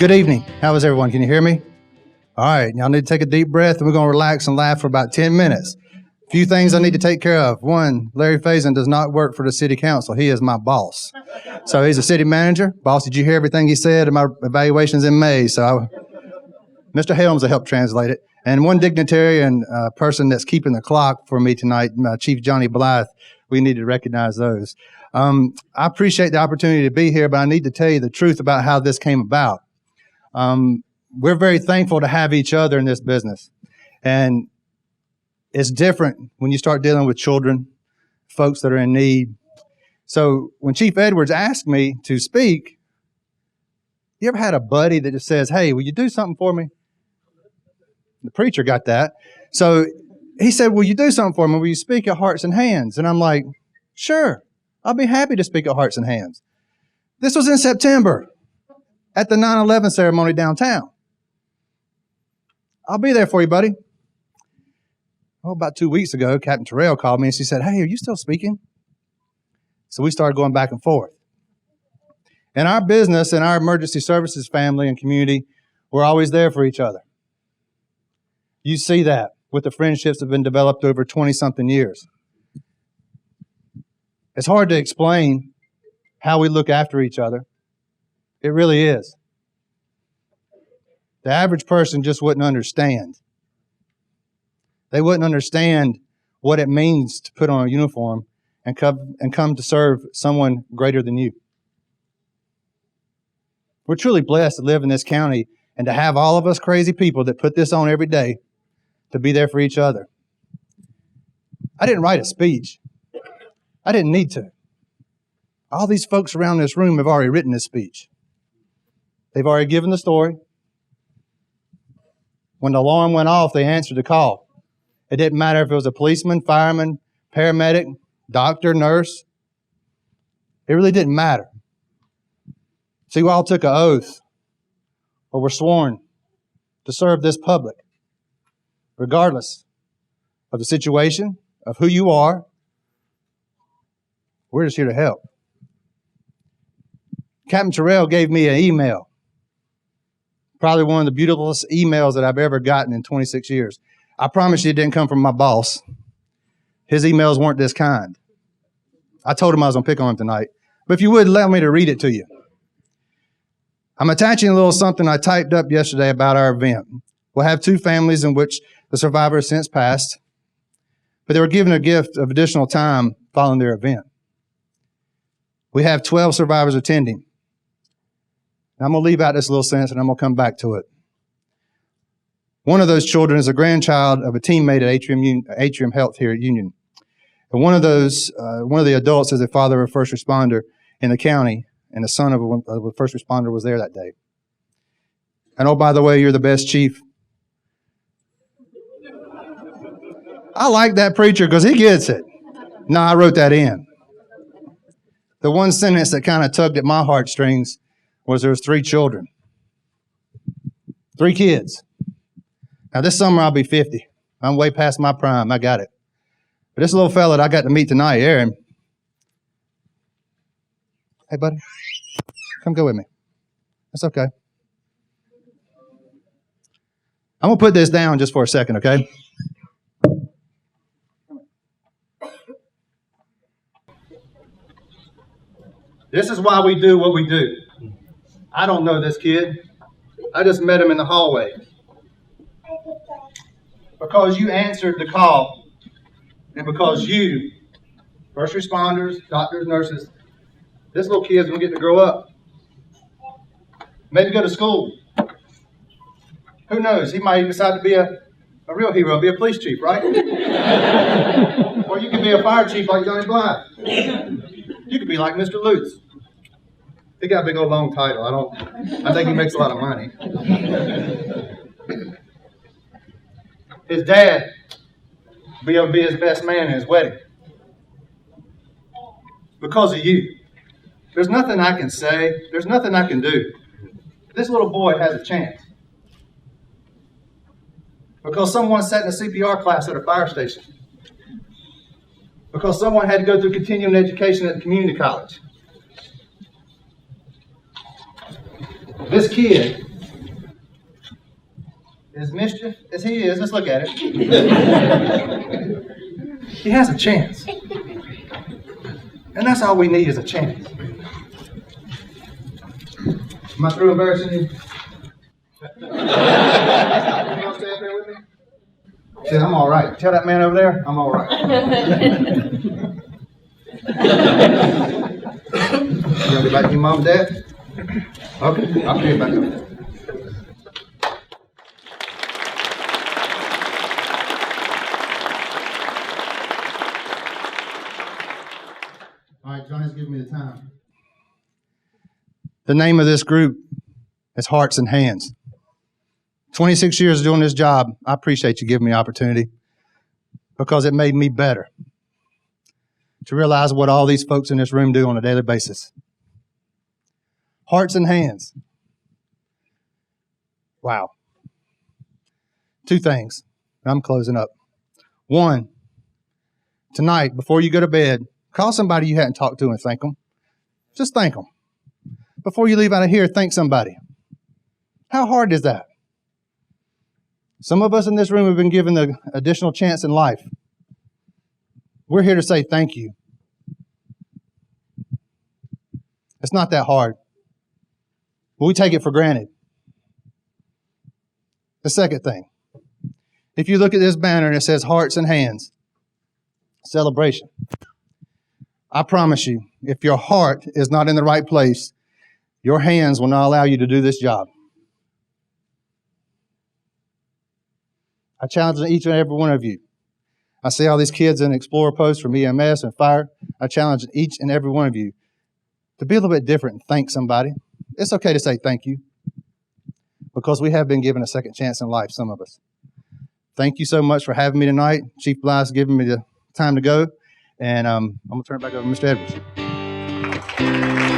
Good evening. How is everyone? Can you hear me? All right. Y'all need to take a deep breath, and we're going to relax and laugh for about 10 minutes. A few things I need to take care of. One, Larry Faison does not work for the city council. He is my boss. So he's a city manager. Boss, did you hear everything he said in my evaluations in May? Mr. Helms will help translate it. And one dignitary and person that's keeping the clock for me tonight, Chief Johnny Blythe. We need to recognize those. I appreciate the opportunity to be here, but I need to tell you the truth about how this came about. We're very thankful to have each other in this business. And it's different when you start dealing with children, folks that are in need. So when Chief Edwards asked me to speak, you ever had a buddy that just says, "Hey, will you do something for me?" The preacher got that. So he said, "Will you do something for me? Will you speak at Hearts and Hands?" And I'm like, "Sure, I'll be happy to speak at Hearts and Hands." This was in September at the 9/11 ceremony downtown. "I'll be there for you, buddy." Well, about 2 weeks ago, Captain Terrell called me and she said, "Hey, are you still speaking?" So we started going back and forth. In our business, in our emergency services family and community, we're always there for each other. You see that with the friendships that have been developed over 20-something years. It's hard to explain how we look after each other. It really is. The average person just wouldn't understand. They wouldn't understand what it means to put on a uniform and come to serve someone greater than you. We're truly blessed to live in this county and to have all of us crazy people that put this on every day to be there for each other. I didn't write a speech. I didn't need to. All these folks around this room have already written this speech. They've already given the story. When the alarm went off, they answered the call. It didn't matter if it was a policeman, fireman, paramedic, doctor, nurse. It really didn't matter. See, we all took an oath or were sworn to serve this public, regardless of the situation, of who you are. We're just here to help. Captain Terrell gave me an email, probably one of the beautifulest emails that I've ever gotten in 26 years. I promise you it didn't come from my boss. His emails weren't this kind. I told him I was going to pick on him tonight. But if you would, allow me to read it to you. I'm attaching a little something I typed up yesterday about our event. We'll have 2 families in which the survivor has since passed, but they were given a gift of additional time following their event. We have 12 survivors attending. Now, I'm going to leave out this little sentence and I'm going to come back to it. One of those children is a grandchild of a teammate at Atrium Health here at Union. And one of the adults is the father of a first responder in the county, and the son of a first responder was there that day. And oh, by the way, you're the best chief. I like that preacher because he gets it. No, I wrote that in. The one sentence that kind of tugged at my heartstrings was there was 3 children. 3 kids. Now, this summer I'll be 50. I'm way past my prime. I got it. But this little fella that I got to meet tonight, Aaron. Hey, buddy. Come go with me. That's okay. I'm going to put this down just for a second, okay? This is why we do what we do. I don't know this kid. I just met him in the hallway. Because you answered the call, and because you, first responders, doctors, nurses, this little kid's going to get to grow up. Maybe go to school. Who knows? He might decide to be a real hero, be a police chief, right? Or you could be a fire chief like Johnny Blythe. You could be like Mr. Lutz. He got a big old long title. I think he makes a lot of money. His dad will be his best man in his wedding. Because of you. There's nothing I can say. There's nothing I can do. This little boy has a chance. Because someone sat in a CPR class at a fire station. Because someone had to go through continuing education at the community college. This kid as mischief as he is, let's look at it. He has a chance. And that's all we need is a chance. Am I through embarrassing you? You want to stay up there with me? Say, I'm all right. Tell that man over there, I'm all right. You want to go back to your mom and dad? Okay, I'll carry you back up there. All right, Johnny's giving me the time. The name of this group is Hearts and Hands. 26 years doing this job, I appreciate you giving me opportunity because it made me better to realize what all these folks in this room do on a daily basis. Hearts and Hands. Wow. Two things. I'm closing up. One, tonight, before you go to bed, call somebody you hadn't talked to and thank them. Just thank them. Before you leave out of here, thank somebody. How hard is that? Some of us in this room have been given the additional chance in life. We're here to say thank you. It's not that hard. But we take it for granted. The second thing, if you look at this banner and it says Hearts and Hands, celebration. I promise you, if your heart is not in the right place, your hands will not allow you to do this job. I challenge each and every one of you. I see all these kids in Explorer posts from EMS and fire. I challenge each and every one of you to be a little bit different and thank somebody. It's okay to say thank you because we have been given a second chance in life, some of us. Thank you so much for having me tonight. Chief Blythe's giving me the time to go, and I'm going to turn it back over to Mr. Edwards.